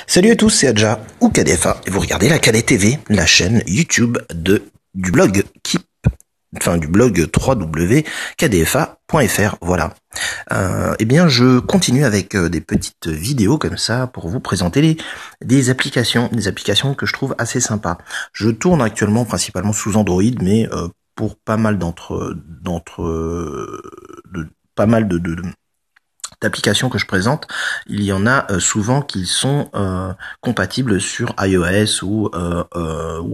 Salut à tous, c'est Adja ou KDFA et vous regardez la KD TV, la chaîne YouTube du blog du blog www.kdfa.fr. Voilà. Eh bien, je continue avec des petites vidéos comme ça pour vous présenter des applications que je trouve assez sympas. Je tourne actuellement principalement sous Android, mais pour pas mal pas mal d'applications que je présente, il y en a souvent qui sont compatibles sur iOS ou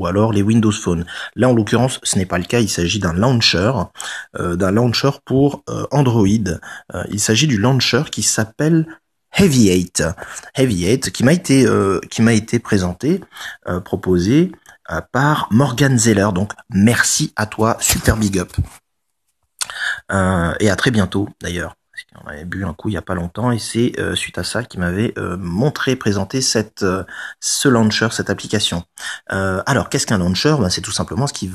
alors les Windows Phone. Là, en l'occurrence, ce n'est pas le cas. Il s'agit d'un launcher pour Android. Il s'agit du launcher qui s'appelle Heavy8 qui m'a été présenté, proposé par Morgan Zeller. Donc, merci à toi, super big up. Et à très bientôt d'ailleurs. On avait bu un coup il y a pas longtemps et c'est suite à ça qu'il m'avait présenté ce launcher, cette application. Alors qu'est-ce qu'un launcher? C'est tout simplement ce qui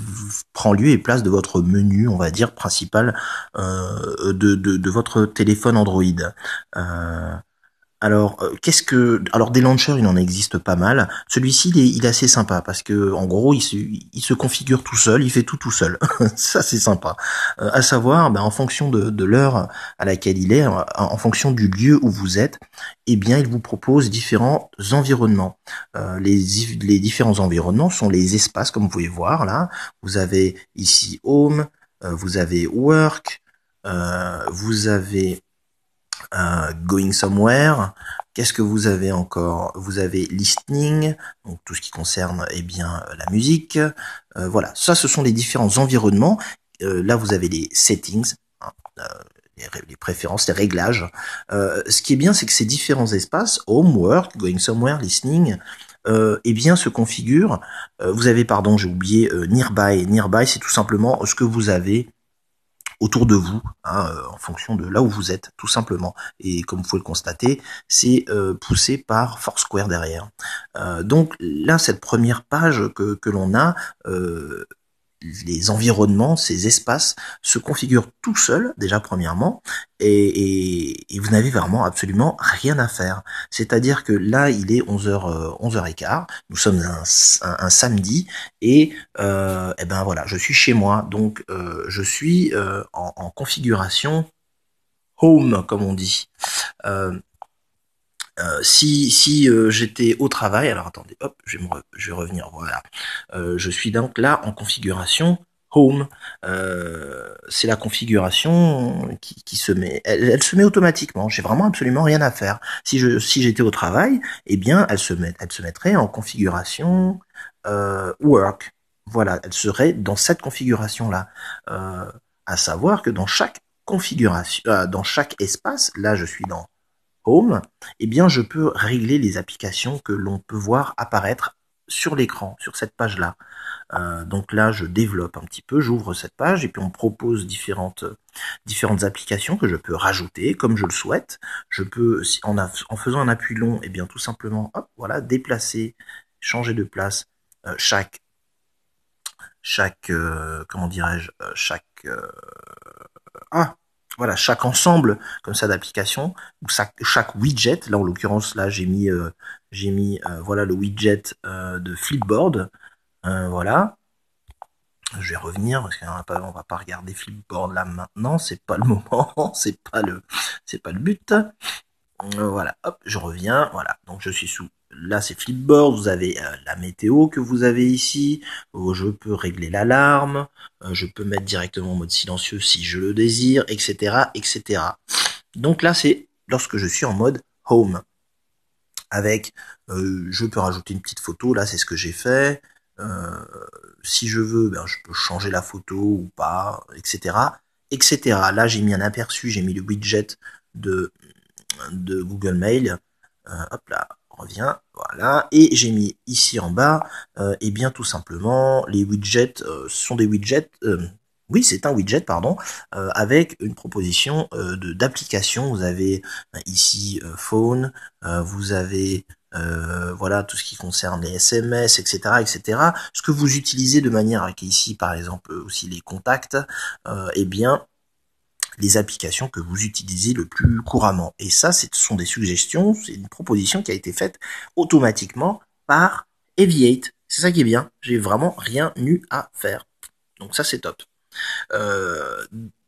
prend lieu et place de votre menu, on va dire, principal de votre téléphone Android. Alors des launchers, il en existe pas mal. Celui-ci, il est assez sympa parce que en gros, il se configure tout seul, il fait tout seul. Ça, c'est sympa. À savoir, en fonction de l'heure à laquelle il est, en fonction du lieu où vous êtes, eh bien, il vous propose différents environnements. Les différents environnements sont les espaces, comme vous pouvez voir là. Vous avez ici Home, vous avez Work, vous avez Going Somewhere. Qu'est-ce que vous avez encore? Vous avez Listening, donc tout ce qui concerne la musique. Voilà, ça ce sont les différents environnements. Là vous avez les settings, les préférences, les réglages. Ce qui est bien, c'est que ces différents espaces, Home, Work, Going Somewhere, Listening, se configurent. Vous avez, j'ai oublié, Nearby. Nearby, c'est tout simplement ce que vous avez autour de vous, en fonction de là où vous êtes, tout simplement. Et comme vous pouvez le constater, c'est poussé par Foursquare derrière. Donc là, cette première page que l'on a, les environnements, ces espaces se configurent tout seuls, déjà premièrement, et vous n'avez vraiment absolument rien à faire. C'est-à-dire que là, il est 11h15, nous sommes un samedi, et voilà, je suis chez moi, donc je suis en configuration home, comme on dit. Si j'étais au travail, alors attendez, hop, je vais revenir, voilà. Je suis donc là en configuration Home. C'est la configuration qui se met, elle se met automatiquement. J'ai vraiment absolument rien à faire. Si j'étais au travail, eh bien, elle se mettrait en configuration Work. Voilà, elle serait dans cette configuration-là. À savoir que dans chaque configuration, dans chaque espace, là, je suis dans Home, eh bien, je peux régler les applications que l'on peut voir apparaître sur l'écran, sur cette page-là. Donc là, je développe un petit peu, j'ouvre cette page et puis on me propose différentes applications que je peux rajouter comme je le souhaite. Je peux, en faisant un appui long, eh bien, tout simplement, hop, voilà, déplacer, changer de place chaque comment dirais-je, voilà, chaque ensemble comme ça d'applications ou chaque widget. Là en l'occurrence là j'ai mis voilà le widget de Flipboard. Voilà, je vais revenir parce on va pas regarder Flipboard là maintenant, c'est pas le moment, c'est pas le but. Voilà, hop, je reviens, voilà, donc je suis là c'est Flipboard, vous avez la météo que vous avez ici, je peux régler l'alarme, je peux mettre directement en mode silencieux si je le désire, etc., etc. Donc là c'est lorsque je suis en mode Home, avec, je peux rajouter une petite photo, là c'est ce que j'ai fait, si je veux, je peux changer la photo ou pas, etc., etc. Là j'ai mis un aperçu, j'ai mis le widget de Google Mail, hop là, on revient, voilà, et j'ai mis ici en bas, et bien tout simplement, les widgets sont des widgets, oui c'est un widget, pardon, avec une proposition d'application. Vous avez ici Phone, vous avez voilà tout ce qui concerne les SMS, etc., etc. Ce que vous utilisez de manière à qu'ici, par exemple, aussi les contacts, eh bien les applications que vous utilisez le plus couramment. Et ça, ce sont des suggestions, c'est une proposition qui a été faite automatiquement par Aviate. C'est ça qui est bien, j'ai vraiment rien eu à faire. Donc ça, c'est top.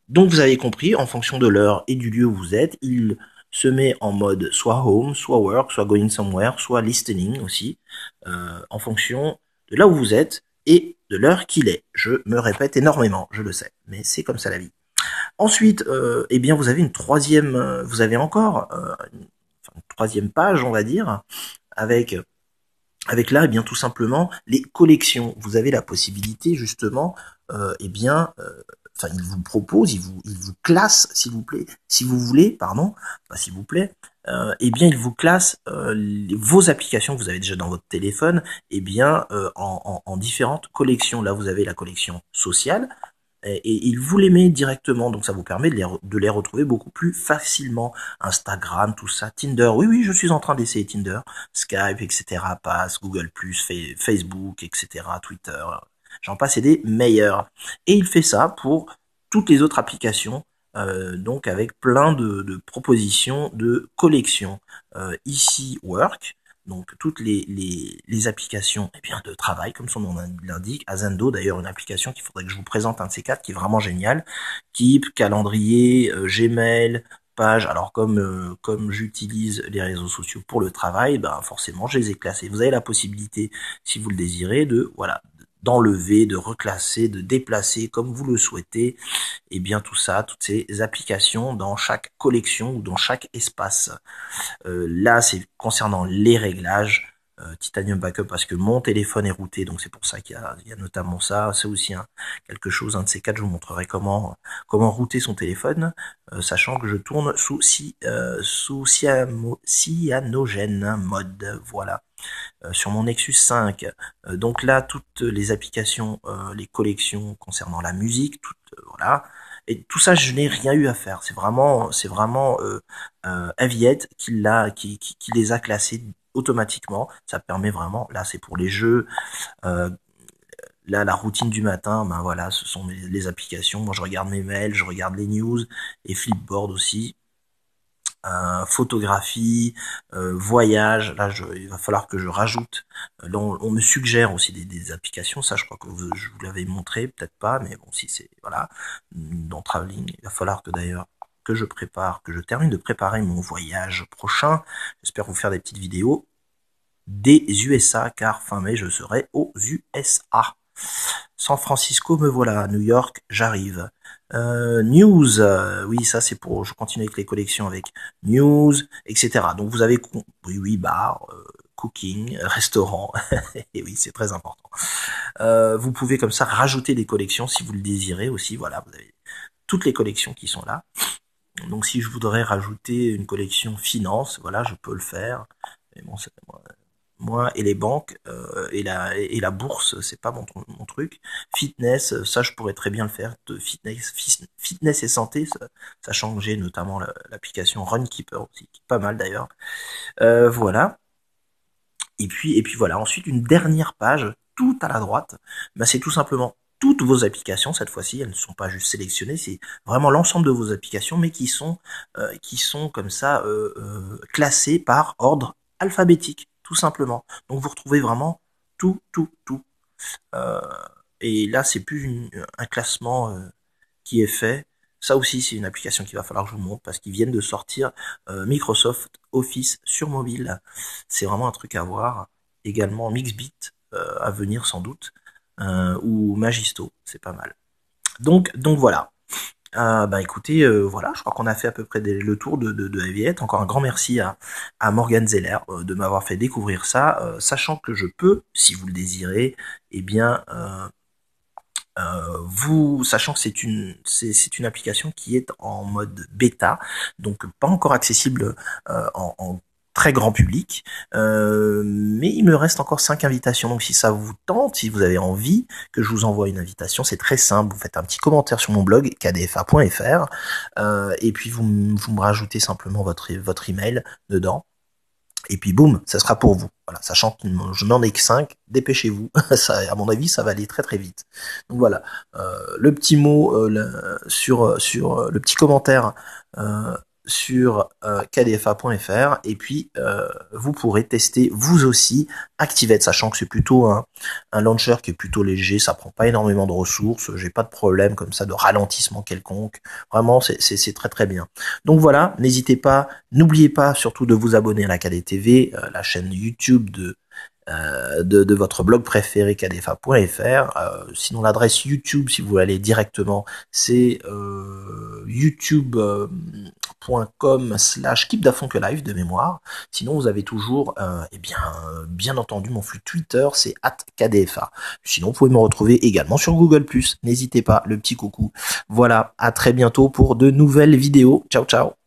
Donc vous avez compris, en fonction de l'heure et du lieu où vous êtes, il se met en mode soit home, soit work, soit going somewhere, soit listening aussi, en fonction de là où vous êtes et de l'heure qu'il est. Je me répète énormément, je le sais, mais c'est comme ça la vie. Ensuite, eh bien vous avez une troisième, vous avez encore une troisième page, on va dire, avec là, eh bien tout simplement les collections. Vous avez la possibilité justement, eh bien enfin, il vous propose, il vous classe, s'il vous plaît, si vous voulez, pardon, pas s'il vous plaît, eh bien, il vous classe vos applications que vous avez déjà dans votre téléphone, eh bien, en différentes collections. Là, vous avez la collection sociale, et il vous les met directement, donc ça vous permet de les retrouver beaucoup plus facilement. Instagram, tout ça, Tinder, oui, je suis en train d'essayer Tinder, Skype, etc., Pass, Google+, Facebook, etc., Twitter, j'en passe et des meilleurs. Et il fait ça pour toutes les autres applications, donc avec plein de propositions de collections. Ici, Work, donc toutes les applications eh bien, de travail, comme son nom l'indique. Asendo, d'ailleurs, une application qu'il faudrait que je vous présente un de ces quatre, qui est vraiment génial. Keep, calendrier, Gmail, page. Alors comme j'utilise les réseaux sociaux pour le travail, ben forcément je les ai classés. Vous avez la possibilité, si vous le désirez, de voilà d'enlever, de reclasser, de déplacer comme vous le souhaitez, et bien tout ça, toutes ces applications dans chaque collection ou dans chaque espace. Là, c'est concernant les réglages, Titanium Backup, parce que mon téléphone est routé, donc c'est pour ça qu'il y a notamment ça. C'est aussi quelque chose, un de ces quatre, je vous montrerai comment router son téléphone, sachant que je tourne sous cyanogène mode, voilà. Sur mon Nexus 5. Donc là, toutes les applications, les collections concernant la musique, voilà. Et tout ça, je n'ai rien eu à faire. C'est vraiment Aviette qui les a classés automatiquement. Ça permet vraiment, là c'est pour les jeux, là la routine du matin, ben voilà, ce sont les applications. Moi je regarde mes mails, je regarde les news et Flipboard aussi. Photographie, voyage, là il va falloir que je rajoute, là on me suggère aussi des applications, ça je crois que je vous l'avais montré, peut-être pas, mais bon si c'est, voilà, dans Traveling, il va falloir que d'ailleurs que je termine de préparer mon voyage prochain, j'espère vous faire des petites vidéos des USA, car fin mai je serai aux USA. San Francisco, me voilà. New York, j'arrive. News, oui, ça c'est pour, je continue avec les collections avec news, etc. Donc vous avez, oui, bar, cooking, restaurant, et oui, c'est très important. Vous pouvez comme ça rajouter des collections si vous le désirez aussi, voilà, vous avez toutes les collections qui sont là. Donc si je voudrais rajouter une collection finance, voilà, je peux le faire. Mais bon, moi et les banques et la bourse, c'est pas mon truc. Fitness, ça je pourrais très bien le faire. De fitness et santé, sachant que j'ai notamment l'application Runkeeper aussi, qui est pas mal d'ailleurs. Voilà. Et puis voilà. Ensuite, une dernière page, tout à la droite, bah, c'est tout simplement toutes vos applications. Cette fois-ci, elles ne sont pas juste sélectionnées, c'est vraiment l'ensemble de vos applications, mais qui sont comme ça classées par ordre alphabétique, tout simplement. Donc vous retrouvez vraiment tout. Et là, c'est plus un classement qui est fait. Ça aussi, c'est une application qu'il va falloir que je vous montre parce qu'ils viennent de sortir Microsoft Office sur mobile. C'est vraiment un truc à voir. Également Mixbit à venir sans doute, ou Magisto, c'est pas mal. Donc voilà. Bah écoutez, voilà, je crois qu'on a fait à peu près le tour de Aviette. Encore un grand merci à Morgan Zeller de m'avoir fait découvrir ça, sachant que je peux, si vous le désirez, eh bien sachant que c'est une application qui est en mode bêta, donc pas encore accessible en très grand public, mais il me reste encore 5 invitations, donc si ça vous tente, si vous avez envie que je vous envoie une invitation, c'est très simple, vous faites un petit commentaire sur mon blog kdfa.fr, et puis vous me rajoutez simplement votre email dedans, Et puis boum, ça sera pour vous. Voilà, sachant que je n'en ai que 5, dépêchez-vous. Ça, à mon avis, ça va aller très très vite. Donc voilà, le petit mot sur le petit commentaire sur kdfa.fr, et puis vous pourrez tester vous aussi ActiveEdge, sachant que c'est plutôt un launcher qui est plutôt léger, ça prend pas énormément de ressources, j'ai pas de problème comme ça de ralentissement quelconque, vraiment c'est très très bien. Donc voilà, n'oubliez pas surtout de vous abonner à la KDTV, la chaîne YouTube de votre blog préféré kdfa.fr. Sinon l'adresse YouTube, si vous allez directement, c'est youtube.com/keep live de mémoire. Sinon vous avez toujours bien entendu mon flux Twitter, c'est @kdfa. Sinon vous pouvez me retrouver également sur Google+, n'hésitez pas, le petit coucou. Voilà, à très bientôt pour de nouvelles vidéos. Ciao ciao.